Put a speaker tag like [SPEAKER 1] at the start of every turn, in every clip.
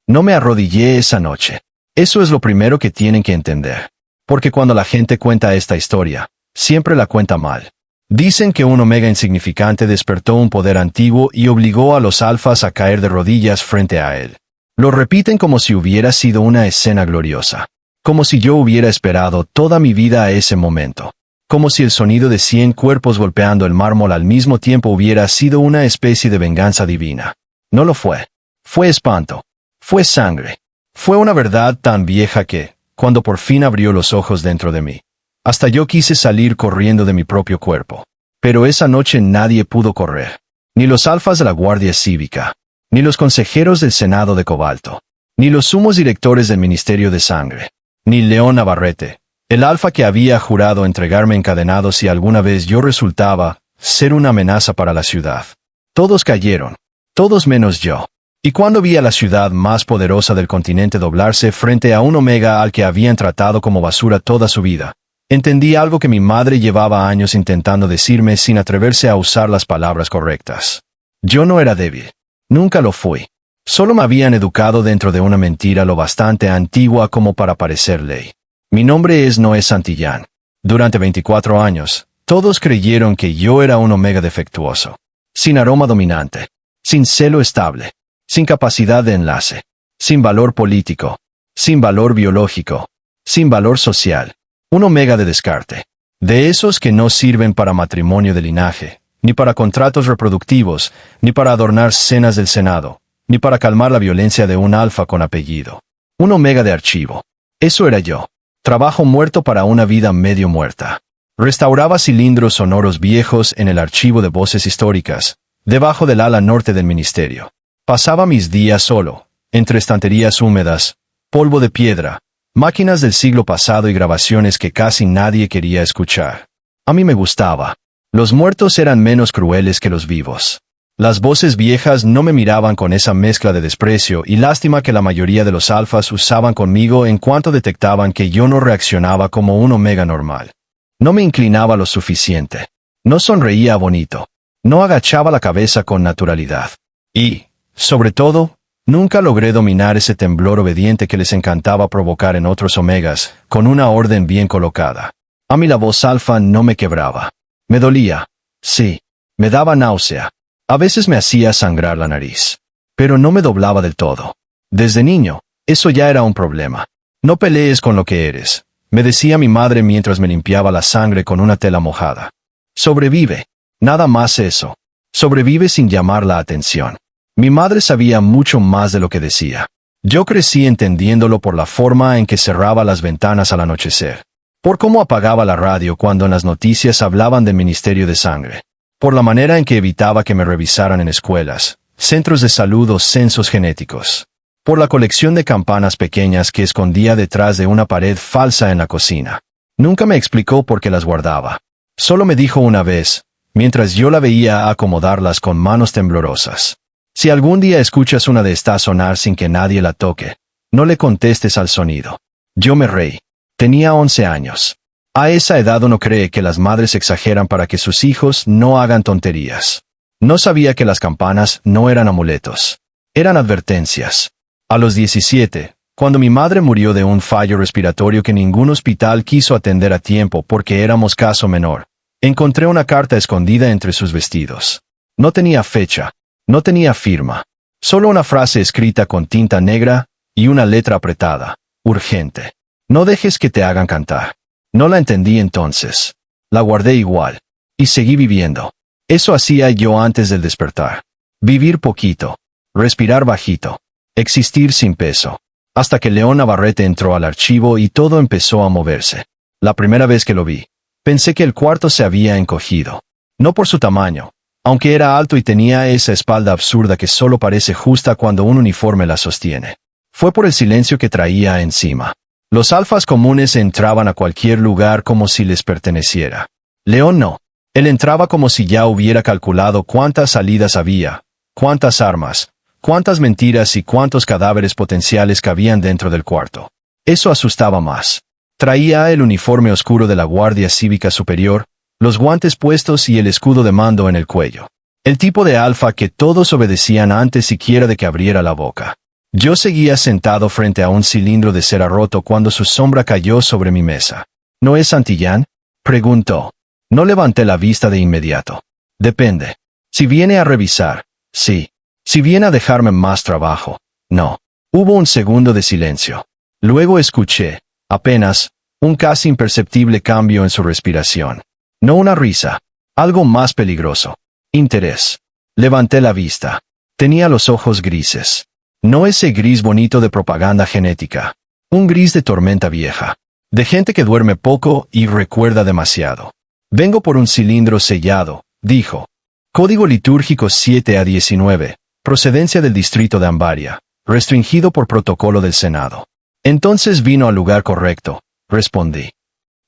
[SPEAKER 1] No me arrodillé esa noche. Eso es lo primero que tienen que entender. Porque cuando la gente cuenta esta historia, siempre la cuenta mal. Dicen que un omega insignificante despertó un poder antiguo y obligó a los alfas a caer de rodillas frente a él. Lo repiten como si hubiera sido una escena gloriosa. Como si yo hubiera esperado toda mi vida a ese momento. Como si el sonido de 100 cuerpos golpeando el mármol al mismo tiempo hubiera sido una especie de venganza divina. No lo fue. Fue espanto. Fue sangre. Fue una verdad tan vieja que, cuando por fin abrió los ojos dentro de mí, hasta yo quise salir corriendo de mi propio cuerpo. Pero esa noche nadie pudo correr. Ni los alfas de la Guardia Cívica, ni los consejeros del Senado de Cobalto, ni los sumos directores del Ministerio de Sangre, ni León Navarrete, el alfa que había jurado entregarme encadenado si alguna vez yo resultaba ser una amenaza para la ciudad. Todos cayeron, todos menos yo. Y cuando vi a la ciudad más poderosa del continente doblarse frente a un omega al que habían tratado como basura toda su vida, entendí algo que mi madre llevaba años intentando decirme sin atreverse a usar las palabras correctas. Yo no era débil. Nunca lo fui. Solo me habían educado dentro de una mentira lo bastante antigua como para parecer ley. Mi nombre es Noé Santillán. Durante 24 años, todos creyeron que yo era un omega defectuoso. Sin aroma dominante. Sin celo estable. Sin capacidad de enlace. Sin valor político. Sin valor biológico. Sin valor social. Un omega de descarte. De esos que no sirven para matrimonio de linaje, ni para contratos reproductivos, ni para adornar cenas del Senado, ni para calmar la violencia de un alfa con apellido. Un omega de archivo. Eso era yo. Trabajo muerto para una vida medio muerta. Restauraba cilindros sonoros viejos en el archivo de voces históricas, debajo del ala norte del ministerio. Pasaba mis días solo, entre estanterías húmedas, polvo de piedra, máquinas del siglo pasado y grabaciones que casi nadie quería escuchar. A mí me gustaba. Los muertos eran menos crueles que los vivos. Las voces viejas no me miraban con esa mezcla de desprecio y lástima que la mayoría de los alfas usaban conmigo en cuanto detectaban que yo no reaccionaba como un omega normal. No me inclinaba lo suficiente. No sonreía bonito. No agachaba la cabeza con naturalidad. Y, sobre todo, nunca logré dominar ese temblor obediente que les encantaba provocar en otros omegas, con una orden bien colocada. A mí la voz alfa no me quebraba. Me dolía. Sí. Me daba náusea. A veces me hacía sangrar la nariz. Pero no me doblaba del todo. Desde niño, eso ya era un problema. No pelees con lo que eres, me decía mi madre mientras me limpiaba la sangre con una tela mojada. Sobrevive. Nada más eso. Sobrevive sin llamar la atención. Mi madre sabía mucho más de lo que decía. Yo crecí entendiéndolo por la forma en que cerraba las ventanas al anochecer. Por cómo apagaba la radio cuando en las noticias hablaban del Ministerio de Sangre. Por la manera en que evitaba que me revisaran en escuelas, centros de salud o censos genéticos. Por la colección de campanas pequeñas que escondía detrás de una pared falsa en la cocina. Nunca me explicó por qué las guardaba. Solo me dijo una vez, mientras yo la veía acomodarlas con manos temblorosas. Si algún día escuchas una de estas sonar sin que nadie la toque, no le contestes al sonido. Yo me reí. Tenía 11 años. A esa edad uno cree que las madres exageran para que sus hijos no hagan tonterías. No sabía que las campanas no eran amuletos. Eran advertencias. A los 17, cuando mi madre murió de un fallo respiratorio que ningún hospital quiso atender a tiempo porque éramos caso menor, encontré una carta escondida entre sus vestidos. No tenía fecha. No tenía firma. Solo una frase escrita con tinta negra y una letra apretada. Urgente. No dejes que te hagan cantar. No la entendí entonces. La guardé igual. Y seguí viviendo. Eso hacía yo antes del despertar. Vivir poquito. Respirar bajito. Existir sin peso. Hasta que León Navarrete entró al archivo y todo empezó a moverse. La primera vez que lo vi, pensé que el cuarto se había encogido. No por su tamaño, aunque era alto y tenía esa espalda absurda que solo parece justa cuando un uniforme la sostiene. Fue por el silencio que traía encima. Los alfas comunes entraban a cualquier lugar como si les perteneciera. León no. Él entraba como si ya hubiera calculado cuántas salidas había, cuántas armas, cuántas mentiras y cuántos cadáveres potenciales cabían dentro del cuarto. Eso asustaba más. Traía el uniforme oscuro de la Guardia Cívica Superior, los guantes puestos y el escudo de mando en el cuello. El tipo de alfa que todos obedecían antes siquiera de que abriera la boca. Yo seguía sentado frente a un cilindro de cera roto cuando su sombra cayó sobre mi mesa. ¿No es Santillán?, preguntó. No levanté la vista de inmediato. Depende. Si viene a revisar, sí. Si viene a dejarme más trabajo, no. Hubo un segundo de silencio. Luego escuché, apenas, un casi imperceptible cambio en su respiración. No una risa. Algo más peligroso. Interés. Levanté la vista. Tenía los ojos grises. No ese gris bonito de propaganda genética. Un gris de tormenta vieja. De gente que duerme poco y recuerda demasiado. Vengo por un cilindro sellado, dijo. Código litúrgico 7A19, procedencia del distrito de Ambaria, restringido por protocolo del Senado. Entonces vino al lugar correcto, respondí.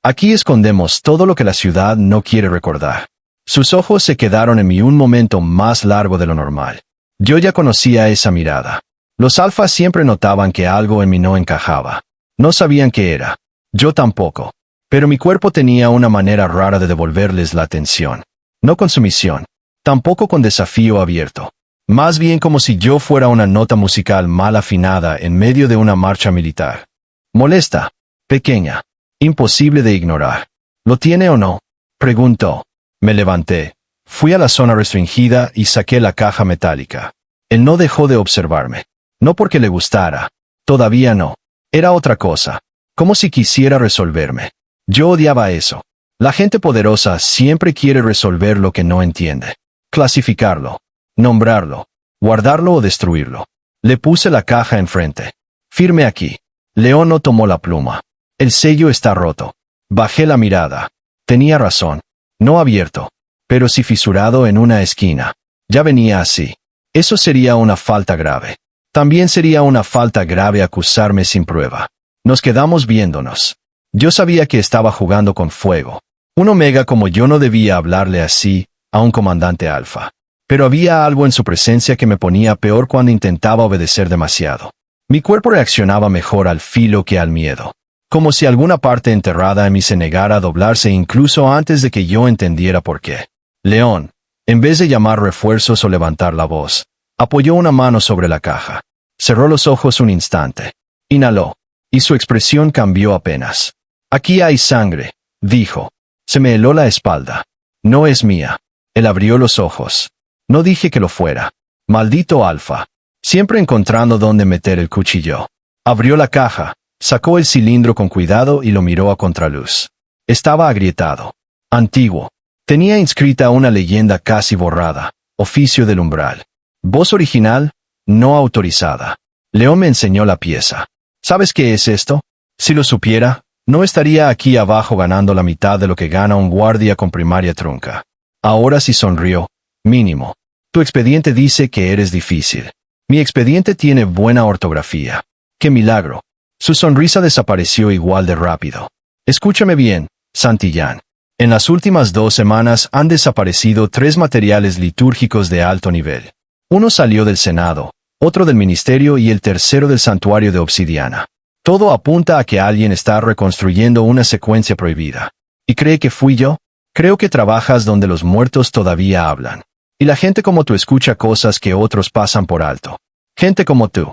[SPEAKER 1] Aquí escondemos todo lo que la ciudad no quiere recordar. Sus ojos se quedaron en mí un momento más largo de lo normal. Yo ya conocía esa mirada. Los alfas siempre notaban que algo en mí no encajaba. No sabían qué era. Yo tampoco. Pero mi cuerpo tenía una manera rara de devolverles la atención. No con sumisión. Tampoco con desafío abierto. Más bien como si yo fuera una nota musical mal afinada en medio de una marcha militar. Molesta. Pequeña. Imposible de ignorar. ¿Lo tiene o no?, preguntó. Me levanté. Fui a la zona restringida y saqué la caja metálica. Él no dejó de observarme. No porque le gustara. Todavía no. Era otra cosa. Como si quisiera resolverme. Yo odiaba eso. La gente poderosa siempre quiere resolver lo que no entiende. Clasificarlo. Nombrarlo. Guardarlo o destruirlo. Le puse la caja enfrente. Firme aquí. León no tomó la pluma. El sello está roto. Bajé la mirada. Tenía razón. No abierto. Pero sí fisurado en una esquina. Ya venía así. Eso sería una falta grave. También sería una falta grave acusarme sin prueba. Nos quedamos viéndonos. Yo sabía que estaba jugando con fuego. Un Omega como yo no debía hablarle así a un comandante alfa. Pero había algo en su presencia que me ponía peor cuando intentaba obedecer demasiado. Mi cuerpo reaccionaba mejor al filo que al miedo. Como si alguna parte enterrada en mí se negara a doblarse incluso antes de que yo entendiera por qué. León, en vez de llamar refuerzos o levantar la voz, apoyó una mano sobre la caja. Cerró los ojos un instante. Inhaló. Y su expresión cambió apenas. Aquí hay sangre, dijo. Se me heló la espalda. No es mía. Él abrió los ojos. No dije que lo fuera. Maldito alfa. Siempre encontrando dónde meter el cuchillo. Abrió la caja, sacó el cilindro con cuidado y lo miró a contraluz. Estaba agrietado. Antiguo. Tenía inscrita una leyenda casi borrada. Oficio del umbral. Voz original, no autorizada. León me enseñó la pieza. ¿Sabes qué es esto? Si lo supiera, no estaría aquí abajo ganando la mitad de lo que gana un guardia con primaria trunca. Ahora sí sonrió. Mínimo. Tu expediente dice que eres difícil. Mi expediente tiene buena ortografía. ¡Qué milagro! Su sonrisa desapareció igual de rápido. Escúchame bien, Santillán. En las últimas 2 semanas han desaparecido 3 materiales litúrgicos de alto nivel. Uno salió del Senado, otro del Ministerio y el tercero del Santuario de Obsidiana. Todo apunta a que alguien está reconstruyendo una secuencia prohibida. ¿Y cree que fui yo? Creo que trabajas donde los muertos todavía hablan. Y la gente como tú escucha cosas que otros pasan por alto. Gente como tú.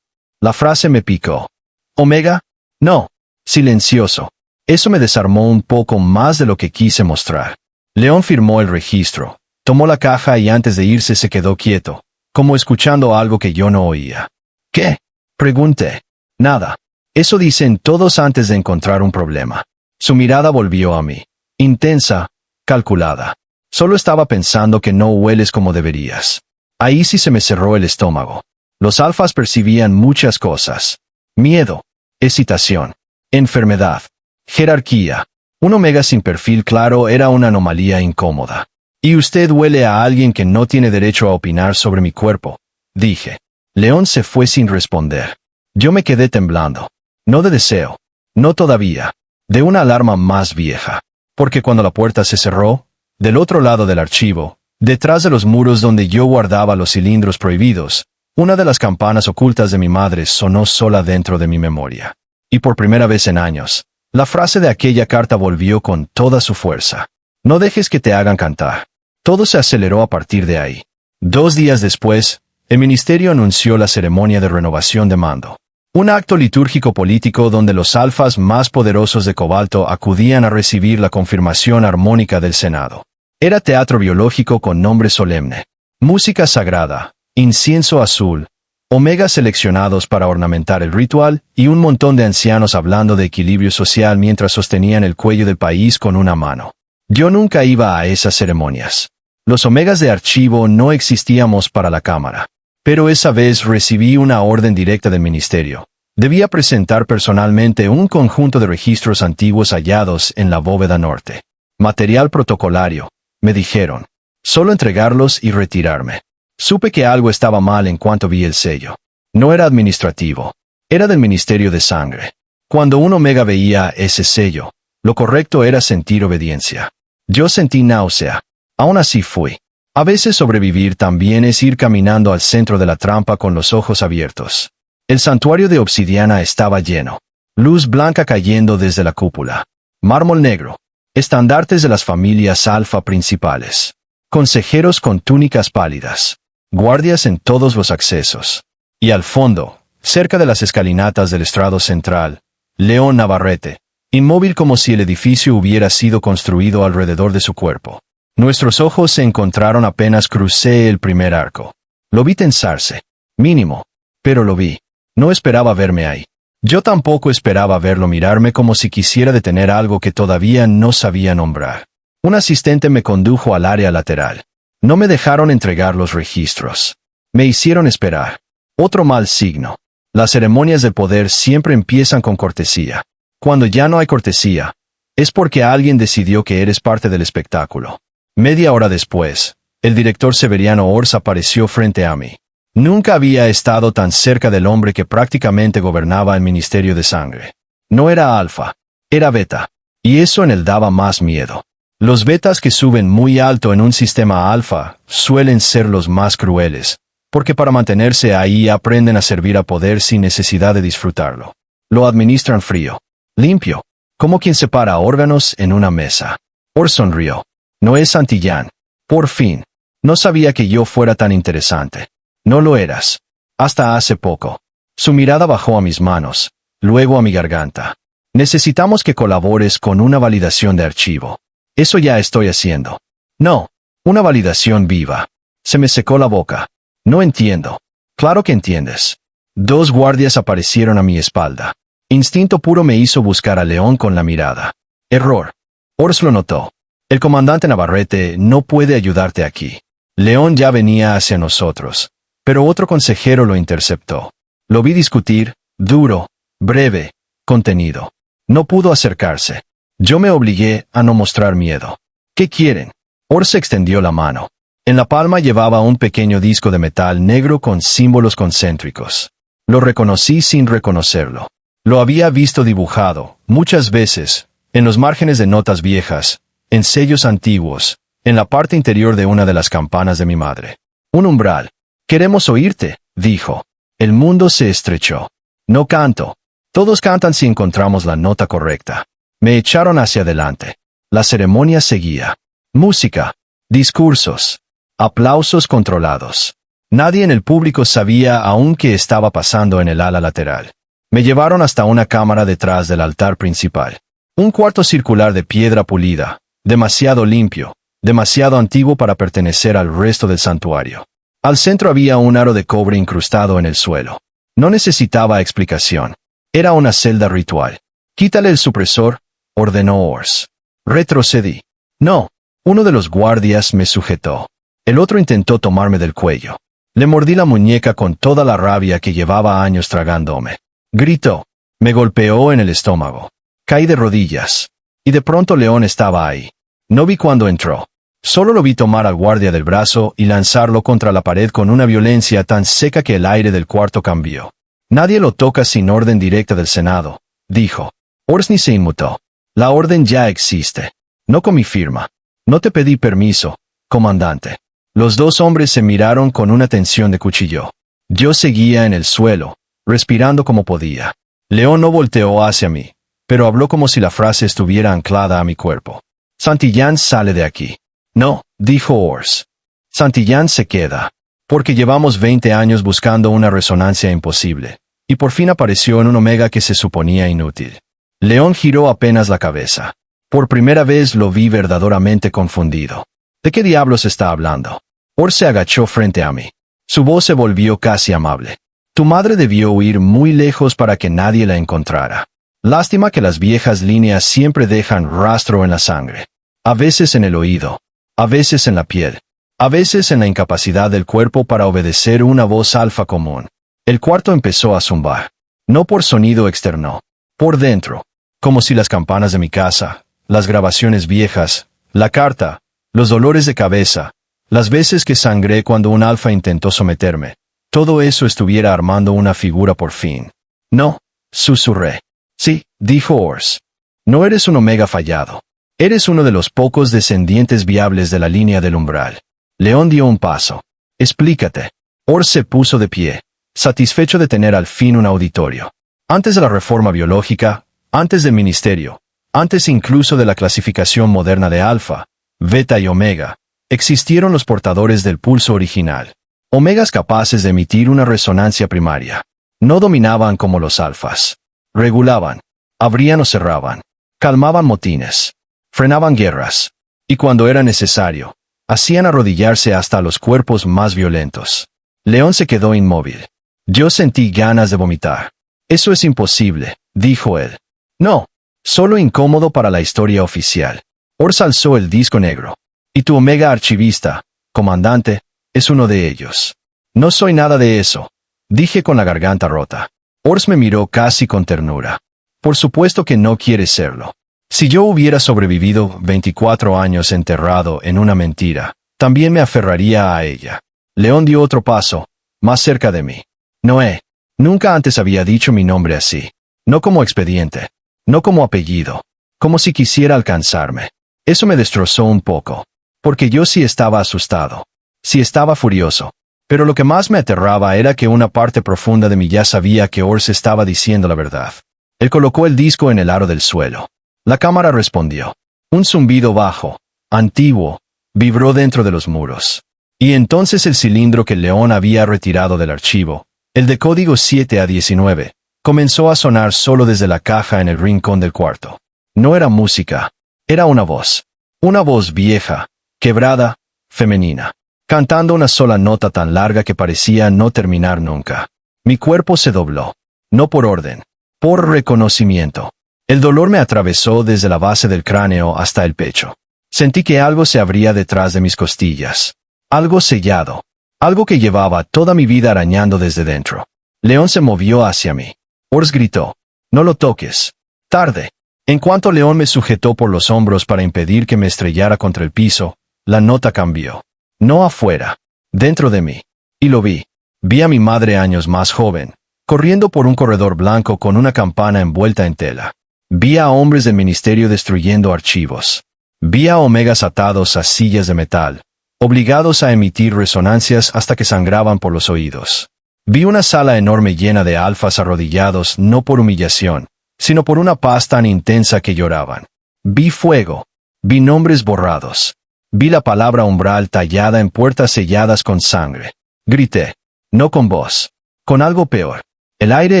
[SPEAKER 1] La frase me picó. ¿Omega? No. Silencioso. Eso me desarmó un poco más de lo que quise mostrar. León firmó el registro, tomó la caja y antes de irse se quedó quieto, como escuchando algo que yo no oía. ¿Qué?, pregunté. Nada. Eso dicen todos antes de encontrar un problema. Su mirada volvió a mí. Intensa, calculada. Solo estaba pensando que no hueles como deberías. Ahí sí se me cerró el estómago. Los alfas percibían muchas cosas. Miedo, excitación, enfermedad, jerarquía. Un Omega sin perfil claro era una anomalía incómoda. Y usted huele a alguien que no tiene derecho a opinar sobre mi cuerpo, dije. León se fue sin responder. Yo me quedé temblando. No de deseo. No todavía. De una alarma más vieja. Porque cuando la puerta se cerró, del otro lado del archivo, detrás de los muros donde yo guardaba los cilindros prohibidos, una de las campanas ocultas de mi madre sonó sola dentro de mi memoria. Y por primera vez en años, la frase de aquella carta volvió con toda su fuerza. No dejes que te hagan cantar. Todo se aceleró a partir de ahí. 2 días después, el ministerio anunció la ceremonia de renovación de mando. Un acto litúrgico político donde los alfas más poderosos de Cobalto acudían a recibir la confirmación armónica del Senado. Era teatro biológico con nombre solemne, música sagrada, incienso azul, omegas seleccionados para ornamentar el ritual y un montón de ancianos hablando de equilibrio social mientras sostenían el cuello del país con una mano. Yo nunca iba a esas ceremonias. Los omegas de archivo no existíamos para la Cámara. Pero esa vez recibí una orden directa del ministerio. Debía presentar personalmente un conjunto de registros antiguos hallados en la bóveda norte. Material protocolario, me dijeron. Solo entregarlos y retirarme. Supe que algo estaba mal en cuanto vi el sello. No era administrativo. Era del Ministerio de Sangre. Cuando un omega veía ese sello, lo correcto era sentir obediencia. Yo sentí náusea. Aún así fui. A veces sobrevivir también es ir caminando al centro de la trampa con los ojos abiertos. El santuario de obsidiana estaba lleno. Luz blanca cayendo desde la cúpula. Mármol negro. Estandartes de las familias alfa principales. Consejeros con túnicas pálidas. Guardias en todos los accesos. Y al fondo, cerca de las escalinatas del estrado central, León Navarrete, inmóvil como si el edificio hubiera sido construido alrededor de su cuerpo. Nuestros ojos se encontraron apenas crucé el primer arco. Lo vi tensarse. Mínimo. Pero lo vi. No esperaba verme ahí. Yo tampoco esperaba verlo mirarme como si quisiera detener algo que todavía no sabía nombrar. Un asistente me condujo al área lateral. No me dejaron entregar los registros. Me hicieron esperar. Otro mal signo. Las ceremonias de poder siempre empiezan con cortesía. Cuando ya no hay cortesía, es porque alguien decidió que eres parte del espectáculo. Media hora después, el director Severiano Ors apareció frente a mí. Nunca había estado tan cerca del hombre que prácticamente gobernaba el Ministerio de Sangre. No era alfa, era beta. Y eso en él daba más miedo. Los betas que suben muy alto en un sistema alfa suelen ser los más crueles, porque para mantenerse ahí aprenden a servir a poder sin necesidad de disfrutarlo. Lo administran frío, limpio, como quien separa órganos en una mesa. Ors sonrió. Noé Santillán. Por fin. No sabía que yo fuera tan interesante. No lo eras. Hasta hace poco. Su mirada bajó a mis manos, luego a mi garganta. Necesitamos que colabores con una validación de archivo. Eso ya estoy haciendo. No. Una validación viva. Se me secó la boca. No entiendo. Claro que entiendes. 2 guardias aparecieron a mi espalda. Instinto puro me hizo buscar a León con la mirada. Error. Ors lo notó. El comandante Navarrete no puede ayudarte aquí. León ya venía hacia nosotros, pero otro consejero lo interceptó. Lo vi discutir, duro, breve, contenido. No pudo acercarse. Yo me obligué a no mostrar miedo. ¿Qué quieren? Ors extendió la mano. En la palma llevaba un pequeño disco de metal negro con símbolos concéntricos. Lo reconocí sin reconocerlo. Lo había visto dibujado, muchas veces, en los márgenes de notas viejas, en sellos antiguos, en la parte interior de una de las campanas de mi madre. Un umbral. Queremos oírte, dijo. El mundo se estrechó. No canto. Todos cantan si encontramos la nota correcta. Me echaron hacia adelante. La ceremonia seguía. Música. Discursos. Aplausos controlados. Nadie en el público sabía aún qué estaba pasando en el ala lateral. Me llevaron hasta una cámara detrás del altar principal. Un cuarto circular de piedra pulida. Demasiado limpio, demasiado antiguo para pertenecer al resto del santuario. Al centro había un aro de cobre incrustado en el suelo. No necesitaba explicación. Era una celda ritual. Quítale el supresor, ordenó Ors. Retrocedí. No. Uno de los guardias me sujetó. El otro intentó tomarme del cuello. Le mordí la muñeca con toda la rabia que llevaba años tragándome. Gritó. Me golpeó en el estómago. Caí de rodillas. Y de pronto León estaba ahí. No vi cuando entró. Solo lo vi tomar al guardia del brazo y lanzarlo contra la pared con una violencia tan seca que el aire del cuarto cambió. Nadie lo toca sin orden directa del Senado, dijo. Orsni se inmutó. La orden ya existe. No con mi firma. No te pedí permiso, comandante. Los 2 hombres se miraron con una tensión de cuchillo. Yo seguía en el suelo, respirando como podía. León no volteó hacia mí, pero habló como si la frase estuviera anclada a mi cuerpo. Santillán sale de aquí. No, dijo Ors. Santillán se queda. Porque llevamos 20 años buscando una resonancia imposible, y por fin apareció en un omega que se suponía inútil. León giró apenas la cabeza. Por primera vez lo vi verdaderamente confundido. ¿De qué diablos está hablando? Or se agachó frente a mí. Su voz se volvió casi amable. Tu madre debió huir muy lejos para que nadie la encontrara. Lástima que las viejas líneas siempre dejan rastro en la sangre. A veces en el oído, a veces en la piel, a veces en la incapacidad del cuerpo para obedecer una voz alfa común. El cuarto empezó a zumbar. No por sonido externo, por dentro, como si las campanas de mi casa, las grabaciones viejas, la carta, los dolores de cabeza, las veces que sangré cuando un alfa intentó someterme, todo eso estuviera armando una figura por fin. No, susurré. Sí, dijo Ors. No eres un omega fallado. Eres uno de los pocos descendientes viables de la línea del umbral. León dio un paso. Explícate. Ors se puso de pie, satisfecho de tener al fin un auditorio. Antes de la reforma biológica, antes del ministerio, antes incluso de la clasificación moderna de alfa, beta y omega, existieron los portadores del pulso original. Omegas capaces de emitir una resonancia primaria. No dominaban como los alfas. Regulaban, abrían o cerraban, calmaban motines, frenaban guerras, y cuando era necesario, hacían arrodillarse hasta los cuerpos más violentos. León se quedó inmóvil. Yo sentí ganas de vomitar. Eso es imposible, dijo él. No, solo incómodo para la historia oficial. Ors alzó el disco negro. Y tu omega archivista, comandante, es uno de ellos. No soy nada de eso, dije con la garganta rota. Ors me miró casi con ternura. Por supuesto que no quieres serlo. Si yo hubiera sobrevivido 24 años enterrado en una mentira, también me aferraría a ella. León dio otro paso, más cerca de mí. Noé. Nunca antes había dicho mi nombre así. No como expediente. No como apellido. Como si quisiera alcanzarme. Eso me destrozó un poco. Porque yo sí estaba asustado. Sí estaba furioso. Pero lo que más me aterraba era que una parte profunda de mí ya sabía que Ors estaba diciendo la verdad. Él colocó el disco en el aro del suelo. La cámara respondió. Un zumbido bajo, antiguo, vibró dentro de los muros. Y entonces el cilindro que León había retirado del archivo, el de código 7 a 19, comenzó a sonar solo desde la caja en el rincón del cuarto. No era música, era una voz. Una voz vieja, quebrada, femenina. Cantando una sola nota tan larga que parecía no terminar nunca. Mi cuerpo se dobló. No por orden. Por reconocimiento. El dolor me atravesó desde la base del cráneo hasta el pecho. Sentí que algo se abría detrás de mis costillas. Algo sellado. Algo que llevaba toda mi vida arañando desde dentro. León se movió hacia mí. Ors gritó. No lo toques. Tarde. En cuanto León me sujetó por los hombros para impedir que me estrellara contra el piso, la nota cambió. No afuera, dentro de mí. Y lo vi. Vi a mi madre años más joven, corriendo por un corredor blanco con una campana envuelta en tela. Vi a hombres del ministerio destruyendo archivos. Vi a omegas atados a sillas de metal, obligados a emitir resonancias hasta que sangraban por los oídos. Vi una sala enorme llena de alfas arrodillados no por humillación, sino por una paz tan intensa que lloraban. Vi fuego. Vi nombres borrados. Vi la palabra umbral tallada en puertas selladas con sangre. Grité. No con voz. Con algo peor. El aire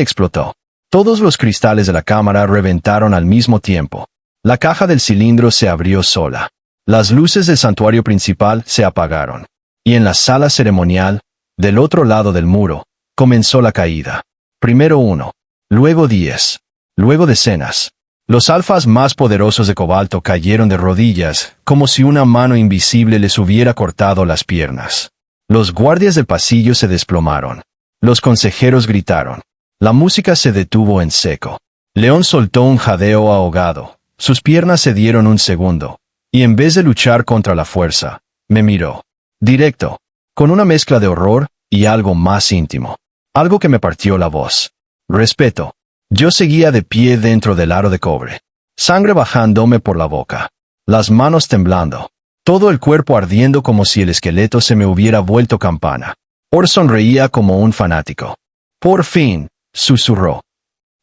[SPEAKER 1] explotó. Todos los cristales de la cámara reventaron al mismo tiempo. La caja del cilindro se abrió sola. Las luces del santuario principal se apagaron. Y en la sala ceremonial, del otro lado del muro, comenzó la caída. Primero 1. Luego 10. Luego decenas. Los alfas más poderosos de cobalto cayeron de rodillas, como si una mano invisible les hubiera cortado las piernas. Los guardias del pasillo se desplomaron. Los consejeros gritaron. La música se detuvo en seco. León soltó un jadeo ahogado. Sus piernas se dieron un segundo. Y en vez de luchar contra la fuerza, me miró. Directo. Con una mezcla de horror y algo más íntimo. Algo que me partió la voz. Respeto. Yo seguía de pie dentro del aro de cobre. Sangre bajándome por la boca. Las manos temblando. Todo el cuerpo ardiendo como si el esqueleto se me hubiera vuelto campana. Ors sonreía como un fanático. Por fin, susurró.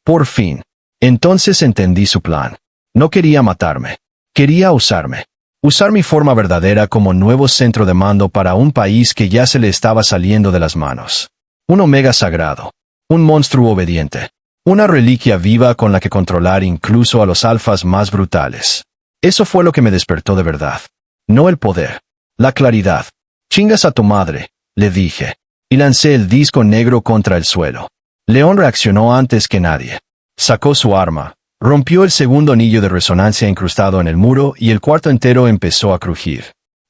[SPEAKER 1] Por fin. Entonces entendí su plan. No quería matarme. Quería usarme. Usar mi forma verdadera como nuevo centro de mando para un país que ya se le estaba saliendo de las manos. Un omega sagrado. Un monstruo obediente. Una reliquia viva con la que controlar incluso a los alfas más brutales. Eso fue lo que me despertó de verdad. No el poder. La claridad. Chingas a tu madre, le dije. Y lancé el disco negro contra el suelo. León reaccionó antes que nadie. Sacó su arma. Rompió el segundo anillo de resonancia incrustado en el muro y el cuarto entero empezó a crujir.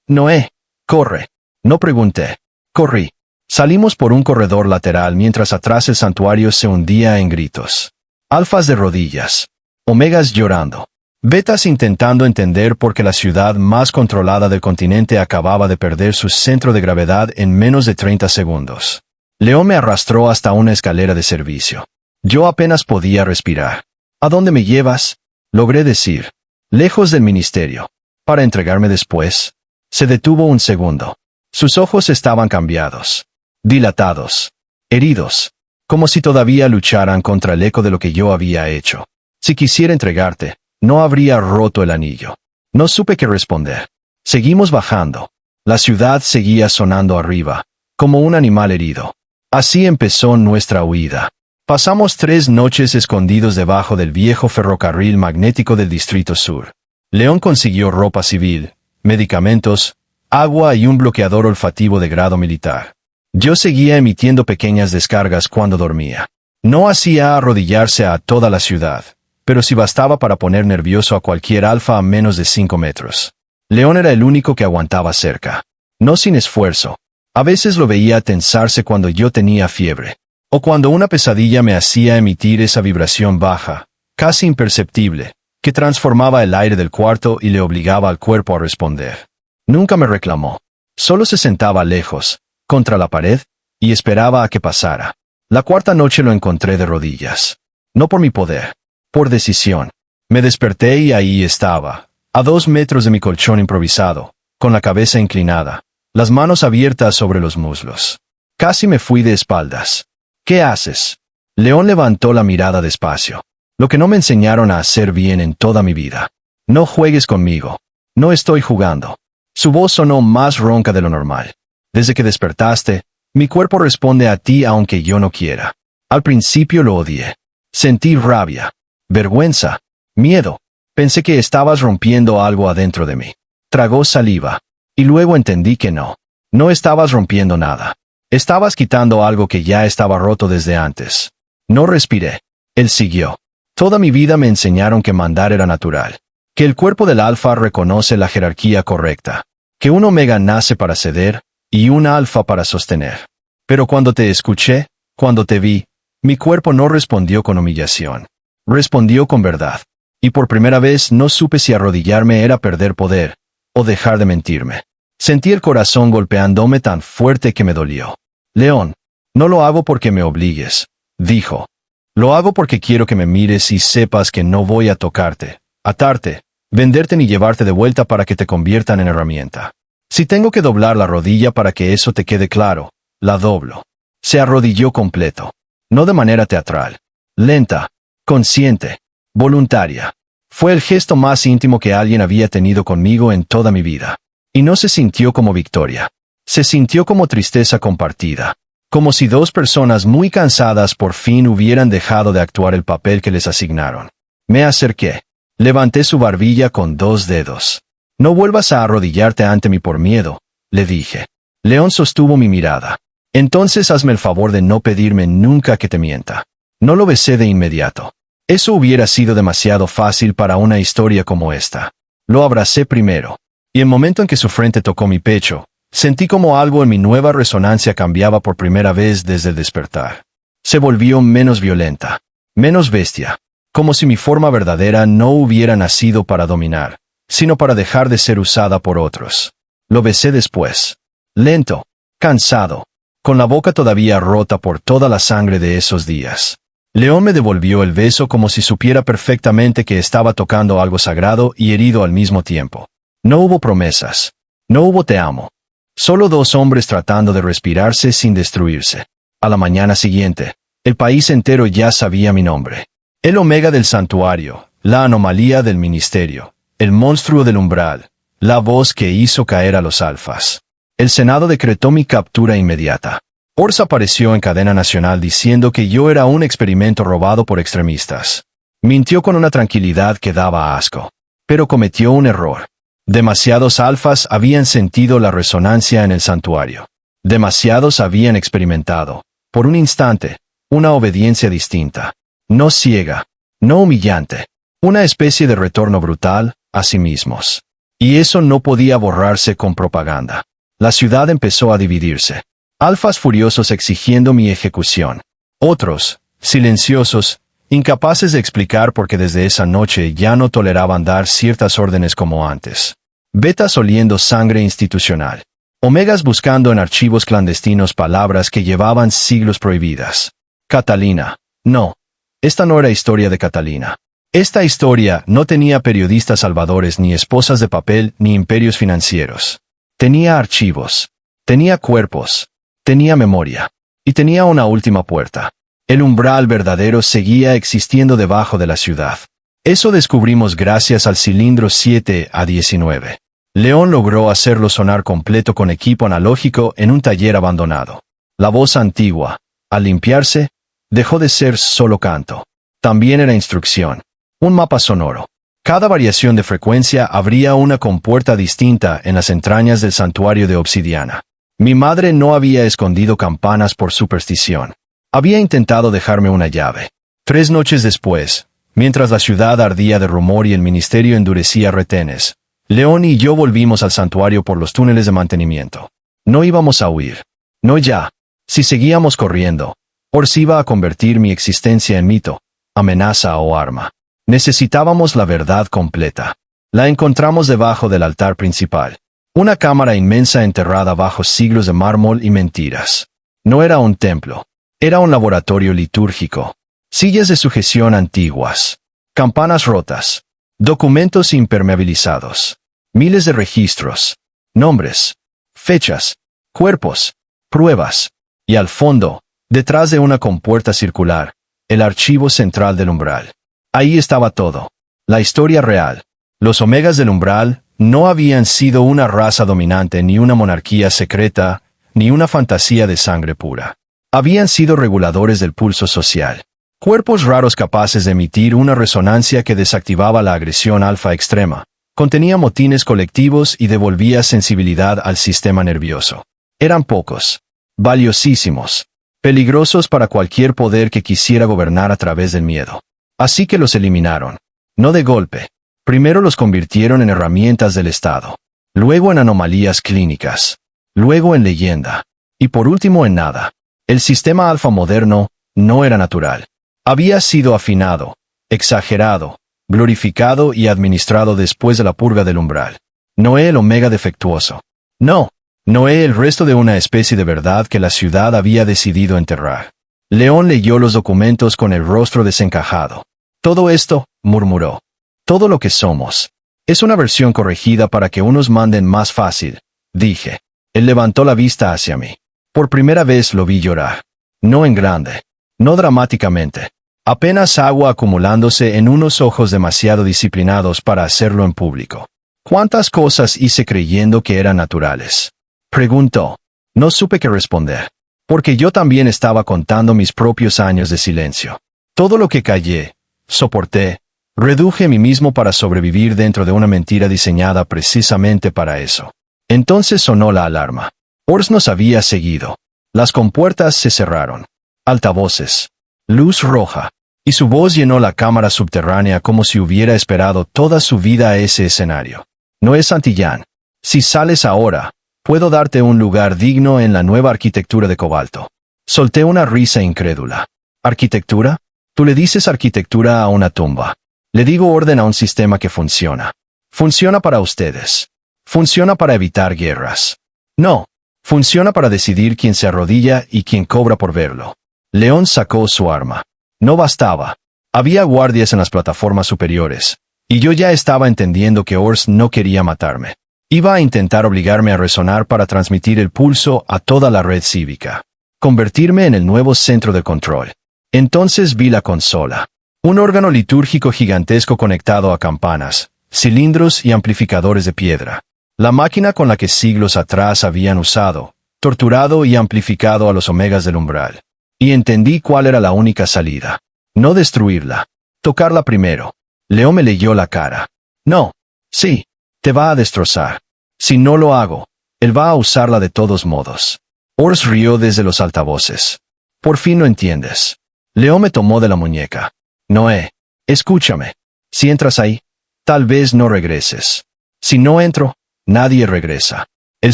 [SPEAKER 1] Noé, corre. No pregunté. Corrí. Salimos por un corredor lateral mientras atrás el santuario se hundía en gritos. Alfas de rodillas. Omegas llorando. Betas intentando entender por qué la ciudad más controlada del continente acababa de perder su centro de gravedad en menos de 30 segundos. León me arrastró hasta una escalera de servicio. Yo apenas podía respirar. ¿A dónde me llevas? Logré decir. Lejos del ministerio. Para entregarme después. Se detuvo un segundo. Sus ojos estaban cambiados. Dilatados. Heridos. Como si todavía lucharan contra el eco de lo que yo había hecho. Si quisiera entregarte, no habría roto el anillo. No supe qué responder. Seguimos bajando. La ciudad seguía sonando arriba, como un animal herido. Así empezó nuestra huida. Pasamos 3 noches escondidos debajo del viejo ferrocarril magnético del Distrito Sur. León consiguió ropa civil, medicamentos, agua y un bloqueador olfativo de grado militar. Yo seguía emitiendo pequeñas descargas cuando dormía. No hacía arrodillarse a toda la ciudad, pero sí bastaba para poner nervioso a cualquier alfa a menos de 5 metros. León era el único que aguantaba cerca. No sin esfuerzo. A veces lo veía tensarse cuando yo tenía fiebre. O cuando una pesadilla me hacía emitir esa vibración baja, casi imperceptible, que transformaba el aire del cuarto y le obligaba al cuerpo a responder. Nunca me reclamó. Solo se sentaba lejos, contra la pared, y esperaba a que pasara. La cuarta noche lo encontré de rodillas. No por mi poder. Por decisión. Me desperté y ahí estaba, a 2 metros de mi colchón improvisado, con la cabeza inclinada, las manos abiertas sobre los muslos. Casi me fui de espaldas. ¿Qué haces? León levantó la mirada despacio. Lo que no me enseñaron a hacer bien en toda mi vida. No juegues conmigo. No estoy jugando. Su voz sonó más ronca de lo normal. Desde que despertaste, mi cuerpo responde a ti aunque yo no quiera. Al principio lo odié. Sentí rabia, vergüenza, miedo. Pensé que estabas rompiendo algo adentro de mí. Tragó saliva. Y luego entendí que no. No estabas rompiendo nada. Estabas quitando algo que ya estaba roto desde antes. No respiré. Él siguió. Toda mi vida me enseñaron que mandar era natural. Que el cuerpo del alfa reconoce la jerarquía correcta. Que un omega nace para ceder, y un alfa para sostener. Pero cuando te escuché, cuando te vi, mi cuerpo no respondió con humillación. Respondió con verdad. Y por primera vez no supe si arrodillarme era perder poder, o dejar de mentirme. Sentí el corazón golpeándome tan fuerte que me dolió. León, no lo hago porque me obligues, dijo. Lo hago porque quiero que me mires y sepas que no voy a tocarte, atarte, venderte ni llevarte de vuelta para que te conviertan en herramienta. Si tengo que doblar la rodilla para que eso te quede claro, la doblo. Se arrodilló completo. No de manera teatral. Lenta, consciente, voluntaria. Fue el gesto más íntimo que alguien había tenido conmigo en toda mi vida. Y no se sintió como victoria. Se sintió como tristeza compartida. Como si 2 personas muy cansadas por fin hubieran dejado de actuar el papel que les asignaron. Me acerqué. Levanté su barbilla con 2 dedos. No vuelvas a arrodillarte ante mí por miedo, le dije. León sostuvo mi mirada. Entonces hazme el favor de no pedirme nunca que te mienta. No lo besé de inmediato. Eso hubiera sido demasiado fácil para una historia como esta. Lo abracé primero. Y el momento en que su frente tocó mi pecho, sentí como algo en mi nueva resonancia cambiaba por primera vez desde el despertar. Se volvió menos violenta, menos bestia, como si mi forma verdadera no hubiera nacido para dominar, sino para dejar de ser usada por otros. Lo besé después. Lento, cansado, con la boca todavía rota por toda la sangre de esos días. León me devolvió el beso como si supiera perfectamente que estaba tocando algo sagrado y herido al mismo tiempo. No hubo promesas. No hubo te amo. Solo 2 hombres tratando de respirarse sin destruirse. A la mañana siguiente, el país entero ya sabía mi nombre. El omega del santuario, la anomalía del ministerio, el monstruo del umbral, La voz que hizo caer a los alfas. El Senado decretó mi captura inmediata. Ors apareció en cadena nacional diciendo que yo era un experimento robado por extremistas. Mintió con una tranquilidad que daba asco. Pero cometió un error. Demasiados alfas habían sentido la resonancia en el santuario. Demasiados habían experimentado, por un instante, una obediencia distinta. No ciega, no humillante. Una especie de retorno brutal a sí mismos. Y eso no podía borrarse con propaganda. La ciudad empezó a dividirse. Alfas furiosos exigiendo mi ejecución. Otros, silenciosos, incapaces de explicar por qué desde esa noche ya no toleraban dar ciertas órdenes como antes. Betas oliendo sangre institucional. Omegas buscando en archivos clandestinos palabras que llevaban siglos prohibidas. Catalina. No. Esta no era historia de Catalina. Esta historia no tenía periodistas salvadores ni esposas de papel ni imperios financieros. Tenía archivos. Tenía cuerpos. Tenía memoria. Y tenía una última puerta. El umbral verdadero seguía existiendo debajo de la ciudad. Eso descubrimos gracias al cilindro 7A19. León logró hacerlo sonar completo con equipo analógico en un taller abandonado. La voz antigua, al limpiarse, dejó de ser solo canto. También era instrucción. Un mapa sonoro. Cada variación de frecuencia abría una compuerta distinta en las entrañas del santuario de obsidiana. Mi madre no había escondido campanas por superstición. Había intentado dejarme una llave. 3 noches después, mientras la ciudad ardía de rumor y el ministerio endurecía retenes, León y yo volvimos al santuario por los túneles de mantenimiento. No íbamos a huir. No ya. Si seguíamos corriendo, Ors iba a convertir mi existencia en mito, amenaza o arma. Necesitábamos la verdad completa. La encontramos debajo del altar principal. Una cámara inmensa enterrada bajo siglos de mármol y mentiras. No era un templo. Era un laboratorio litúrgico. Sillas de sujeción antiguas. Campanas rotas. Documentos impermeabilizados. Miles de registros. Nombres. Fechas. Cuerpos. Pruebas. Y al fondo, detrás de una compuerta circular, el archivo central del umbral. Ahí estaba todo. La historia real. Los omegas del umbral no habían sido una raza dominante ni una monarquía secreta, ni una fantasía de sangre pura. Habían sido reguladores del pulso social. Cuerpos raros capaces de emitir una resonancia que desactivaba la agresión alfa extrema. Contenía motines colectivos y devolvía sensibilidad al sistema nervioso. Eran pocos. Valiosísimos. Peligrosos para cualquier poder que quisiera gobernar a través del miedo. Así que los eliminaron. No de golpe. Primero los convirtieron en herramientas del Estado. Luego en anomalías clínicas. Luego en leyenda. Y por último en nada. El sistema alfa moderno no era natural. Había sido afinado, exagerado, glorificado y administrado después de la purga del umbral. Noé el omega defectuoso. No. Noé el resto de una especie de verdad que la ciudad había decidido enterrar. León leyó los documentos con el rostro desencajado. Todo esto, murmuró. Todo lo que somos. Es una versión corregida para que unos manden más fácil, dije. Él levantó la vista hacia mí. Por primera vez lo vi llorar. No en grande. No dramáticamente. Apenas agua acumulándose en unos ojos demasiado disciplinados para hacerlo en público. ¿Cuántas cosas hice creyendo que eran naturales? Preguntó. No supe qué responder. Porque yo también estaba contando mis propios años de silencio. Todo lo que callé, soporté, reduje a mí mismo para sobrevivir dentro de una mentira diseñada precisamente para eso. Entonces sonó la alarma. Ors nos había seguido. Las compuertas se cerraron. Altavoces. Luz roja. Y su voz llenó la cámara subterránea como si hubiera esperado toda su vida a ese escenario. No es Santillán. Si sales ahora, puedo darte un lugar digno en la nueva arquitectura de cobalto. Solté una risa incrédula. ¿Arquitectura? Tú le dices arquitectura a una tumba. Le digo orden a un sistema que funciona. Funciona para ustedes. Funciona para evitar guerras. No. Funciona para decidir quién se arrodilla y quién cobra por verlo. León sacó su arma. No bastaba. Había guardias en las plataformas superiores, y yo ya estaba entendiendo que Ors no quería matarme. Iba a intentar obligarme a resonar para transmitir el pulso a toda la red cívica. Convertirme en el nuevo centro de control. Entonces vi la consola. Un órgano litúrgico gigantesco conectado a campanas, cilindros y amplificadores de piedra. La máquina con la que siglos atrás habían usado, torturado y amplificado a los omegas del umbral. Y entendí cuál era la única salida. No destruirla. Tocarla primero. León me leyó la cara. No. Sí. Te va a destrozar. Si no lo hago, él va a usarla de todos modos. Ors rió desde los altavoces. Por fin no entiendes. León me tomó de la muñeca. Noé, escúchame. Si entras ahí, tal vez no regreses. Si no entro, nadie regresa. Él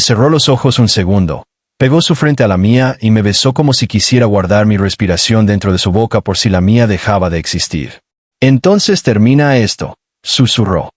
[SPEAKER 1] cerró los ojos un segundo, pegó su frente a la mía y me besó como si quisiera guardar mi respiración dentro de su boca por si la mía dejaba de existir. Entonces termina esto, susurró.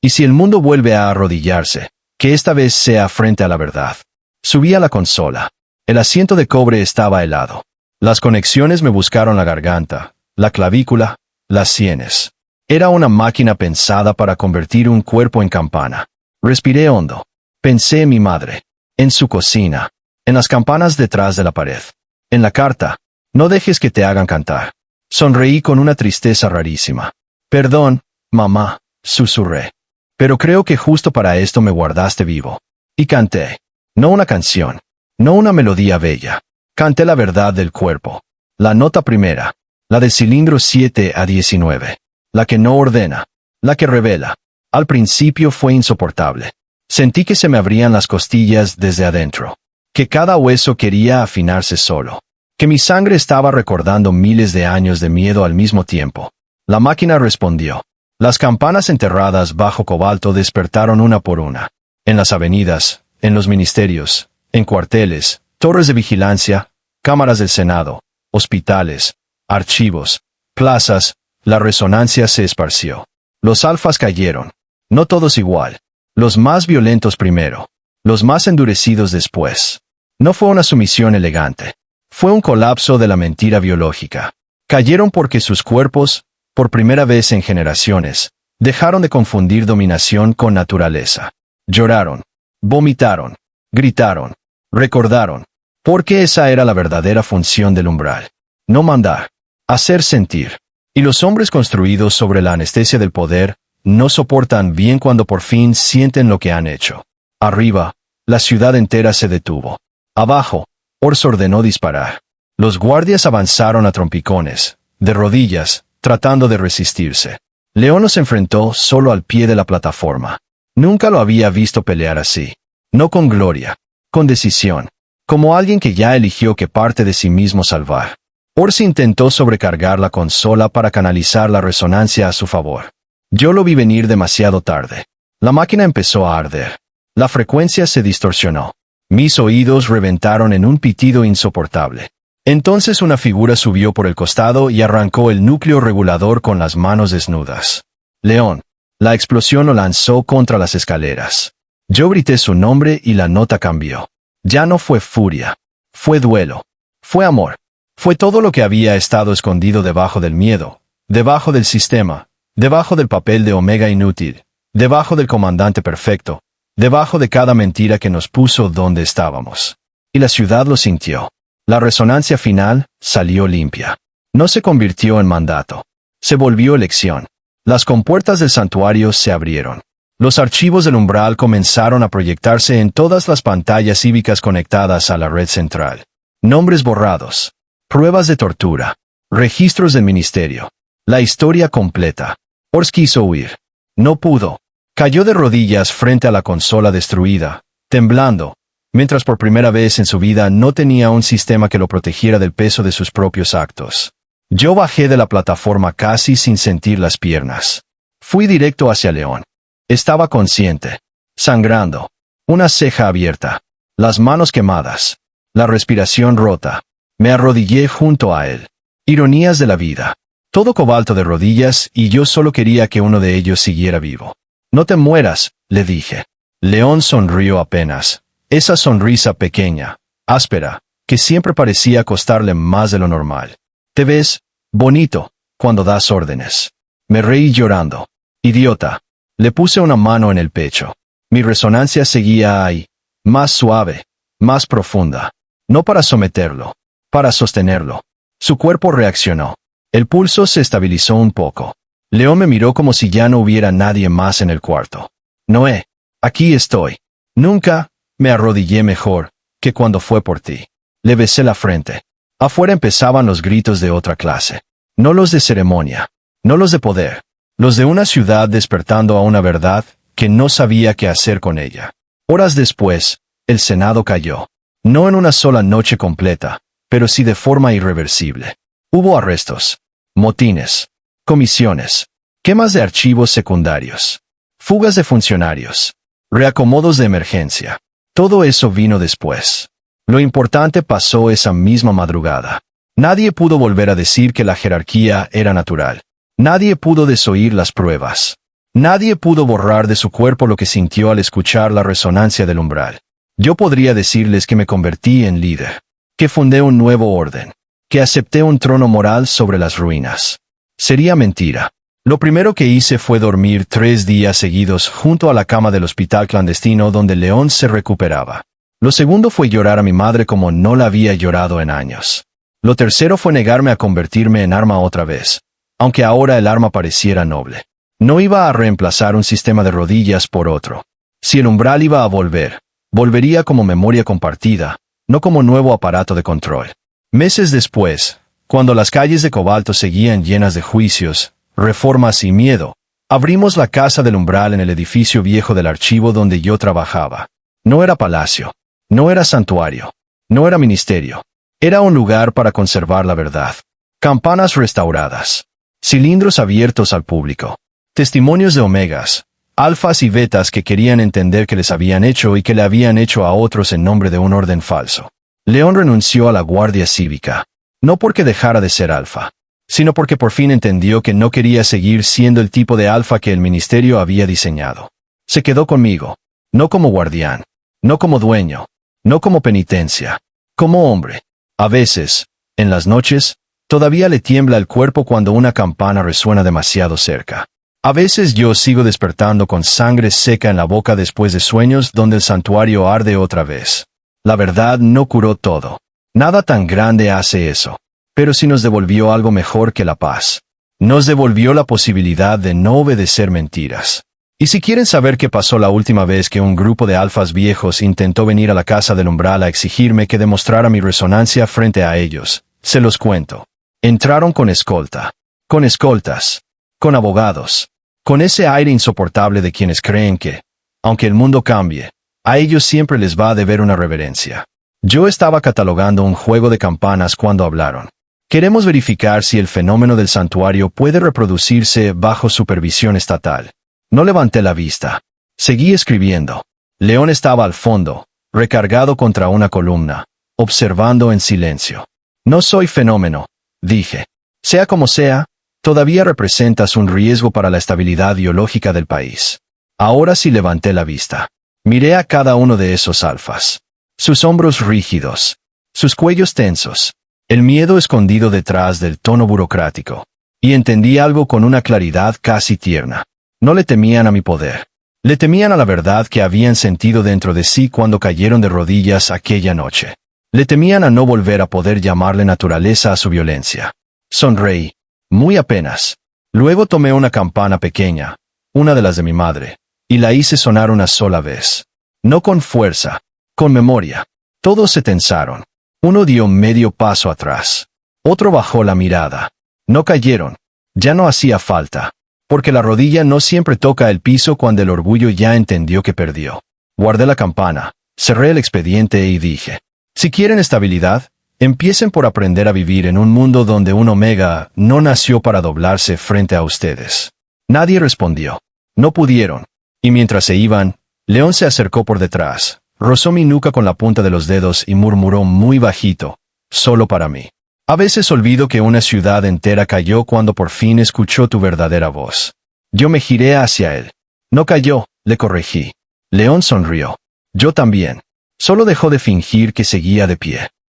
[SPEAKER 1] Y si el mundo vuelve a arrodillarse, que esta vez sea frente a la verdad. Subí a la consola. El asiento de cobre estaba helado. Las conexiones me buscaron la garganta, la clavícula, las sienes. Era una máquina pensada para convertir un cuerpo en campana. Respiré hondo. Pensé en mi madre, en su cocina, en las campanas detrás de la pared. En la carta, no dejes que te hagan cantar. Sonreí con una tristeza rarísima. Perdón, mamá, susurré. Pero creo que justo para esto me guardaste vivo. Y canté. No una canción. No una melodía bella. Canté la verdad del cuerpo. La nota primera. La del cilindro 7 a 19. La que no ordena. La que revela. Al principio fue insoportable. Sentí que se me abrían las costillas desde adentro. Que cada hueso quería afinarse solo. Que mi sangre estaba recordando miles de años de miedo al mismo tiempo. La máquina respondió. Las campanas enterradas bajo cobalto despertaron una por una. En las avenidas, en los ministerios, en cuarteles, torres de vigilancia, cámaras del Senado, hospitales, archivos, plazas, la resonancia se esparció. Los alfas cayeron. No todos igual. Los más violentos primero. Los más endurecidos después. No fue una sumisión elegante. Fue un colapso de la mentira biológica. Cayeron porque sus cuerpos, por primera vez en generaciones, dejaron de confundir dominación con naturaleza. Lloraron, vomitaron, gritaron, recordaron, porque esa era la verdadera función del umbral. No mandar, hacer sentir. Y los hombres construidos sobre la anestesia del poder no soportan bien cuando por fin sienten lo que han hecho. Arriba, la ciudad entera se detuvo. Abajo, Ors ordenó disparar. Los guardias avanzaron a trompicones, de rodillas, tratando de resistirse. León nos enfrentó solo al pie de la plataforma. Nunca lo había visto pelear así. No con gloria, con decisión. Como alguien que ya eligió qué parte de sí mismo salvar. Ors intentó sobrecargar la consola para canalizar la resonancia a su favor. Yo lo vi venir demasiado tarde. La máquina empezó a arder. La frecuencia se distorsionó. Mis oídos reventaron en un pitido insoportable. Entonces una figura subió por el costado y arrancó el núcleo regulador con las manos desnudas. León. La explosión lo lanzó contra las escaleras. Yo grité su nombre y la nota cambió. Ya no fue furia. Fue duelo. Fue amor. Fue todo lo que había estado escondido debajo del miedo, debajo del sistema, debajo del papel de Omega inútil, debajo del comandante perfecto, debajo de cada mentira que nos puso donde estábamos. Y la ciudad lo sintió. La resonancia final salió limpia. No se convirtió en mandato. Se volvió elección. Las compuertas del santuario se abrieron. Los archivos del umbral comenzaron a proyectarse en todas las pantallas cívicas conectadas a la red central. Nombres borrados. Pruebas de tortura. Registros del ministerio. La historia completa. Ors quiso huir. No pudo. Cayó de rodillas frente a la consola destruida, temblando, mientras por primera vez en su vida no tenía un sistema que lo protegiera del peso de sus propios actos. Yo bajé de la plataforma casi sin sentir las piernas. Fui directo hacia León. Estaba consciente. Sangrando. Una ceja abierta. Las manos quemadas. La respiración rota. Me arrodillé junto a él. Ironías de la vida. Todo cobalto de rodillas y yo solo quería que uno de ellos siguiera vivo. No te mueras, le dije. León sonrió apenas. Esa sonrisa pequeña, áspera, que siempre parecía costarle más de lo normal. Te ves bonito cuando das órdenes. Me reí llorando. Idiota. Le puse una mano en el pecho. Mi resonancia seguía ahí, más suave, más profunda. No para someterlo, para sostenerlo. Su cuerpo reaccionó. El pulso se estabilizó un poco. León me miró como si ya no hubiera nadie más en el cuarto. Noé, aquí estoy. Nunca me arrodillé mejor que cuando fue por ti. Le besé la frente. Afuera empezaban los gritos de otra clase. No los de ceremonia, no los de poder, los de una ciudad despertando a una verdad que no sabía qué hacer con ella. Horas después, el Senado cayó. No en una sola noche completa, pero sí de forma irreversible. Hubo arrestos, motines, comisiones, quemas de archivos secundarios, fugas de funcionarios, reacomodos de emergencia. Todo eso vino después. Lo importante pasó esa misma madrugada. Nadie pudo volver a decir que la jerarquía era natural. Nadie pudo desoír las pruebas. Nadie pudo borrar de su cuerpo lo que sintió al escuchar la resonancia del umbral. Yo podría decirles que me convertí en líder, que fundé un nuevo orden, que acepté un trono moral sobre las ruinas. Sería mentira. Lo primero que hice fue dormir 3 días seguidos junto a la cama del hospital clandestino donde León se recuperaba. Lo segundo fue llorar a mi madre como no la había llorado en años. Lo tercero fue negarme a convertirme en arma otra vez, aunque ahora el arma pareciera noble. No iba a reemplazar un sistema de rodillas por otro. Si el umbral iba a volver, volvería como memoria compartida, no como nuevo aparato de control. Meses después, cuando las calles de Cobalto seguían llenas de juicios, reformas y miedo, abrimos la casa del umbral en el edificio viejo del archivo donde yo trabajaba. No era palacio, no era santuario, no era ministerio. Era un lugar para conservar la verdad. Campanas restauradas, cilindros abiertos al público, testimonios de omegas, alfas y betas que querían entender que les habían hecho y que le habían hecho a otros en nombre de un orden falso. León renunció a la Guardia Cívica, no porque dejara de ser alfa, sino porque por fin entendió que no quería seguir siendo el tipo de alfa que el ministerio había diseñado. Se quedó conmigo, no como guardián, no como dueño, no como penitencia, como hombre. A veces, en las noches, todavía le tiembla el cuerpo cuando una campana resuena demasiado cerca. A veces yo sigo despertando con sangre seca en la boca después de sueños donde el santuario arde otra vez. La verdad no curó todo. Nada tan grande hace eso. Pero sí nos devolvió algo mejor que la paz. Nos devolvió la posibilidad de no obedecer mentiras. Y si quieren saber qué pasó la última vez que un grupo de alfas viejos intentó venir a la casa del umbral a exigirme que demostrara mi resonancia frente a ellos, se los cuento. Entraron con escolta, con escoltas, con abogados, con ese aire insoportable de quienes creen que, aunque el mundo cambie, a ellos siempre les va a deber una reverencia. Yo estaba catalogando un juego de campanas cuando hablaron. Queremos verificar si el fenómeno del santuario puede reproducirse bajo supervisión estatal. No levanté la vista. Seguí escribiendo. León estaba al fondo, recargado contra una columna, observando en silencio. No soy fenómeno, dije. Sea como sea, todavía representas un riesgo para la estabilidad biológica del país. Ahora sí levanté la vista. Miré a cada uno de esos alfas. Sus hombros rígidos, sus cuellos tensos, el miedo escondido detrás del tono burocrático. Y entendí algo con una claridad casi tierna. No le temían a mi poder. Le temían a la verdad que habían sentido dentro de sí cuando cayeron de rodillas aquella noche. Le temían a no volver a poder llamarle naturaleza a su violencia. Sonreí. Muy apenas. Luego tomé una campana pequeña, una de las de mi madre, y la hice sonar una sola vez. No con fuerza, con memoria. Todos se tensaron. Uno dio medio paso atrás. Otro bajó la mirada. No cayeron. Ya no hacía falta. Porque la rodilla no siempre toca el piso cuando el orgullo ya entendió que perdió. Guardé la campana, cerré el expediente y dije, si quieren estabilidad, empiecen por aprender a vivir en un mundo donde un omega no nació para doblarse frente a ustedes. Nadie respondió. No pudieron. Y mientras se iban, León se acercó por detrás, rozó mi nuca con la punta de los dedos y murmuró muy bajito, solo para mí. A veces olvido que una ciudad entera cayó cuando por fin escuchó tu verdadera voz. Yo me giré hacia él. No cayó, le corregí. León sonrió. Yo también. Solo dejó de fingir que seguía de pie.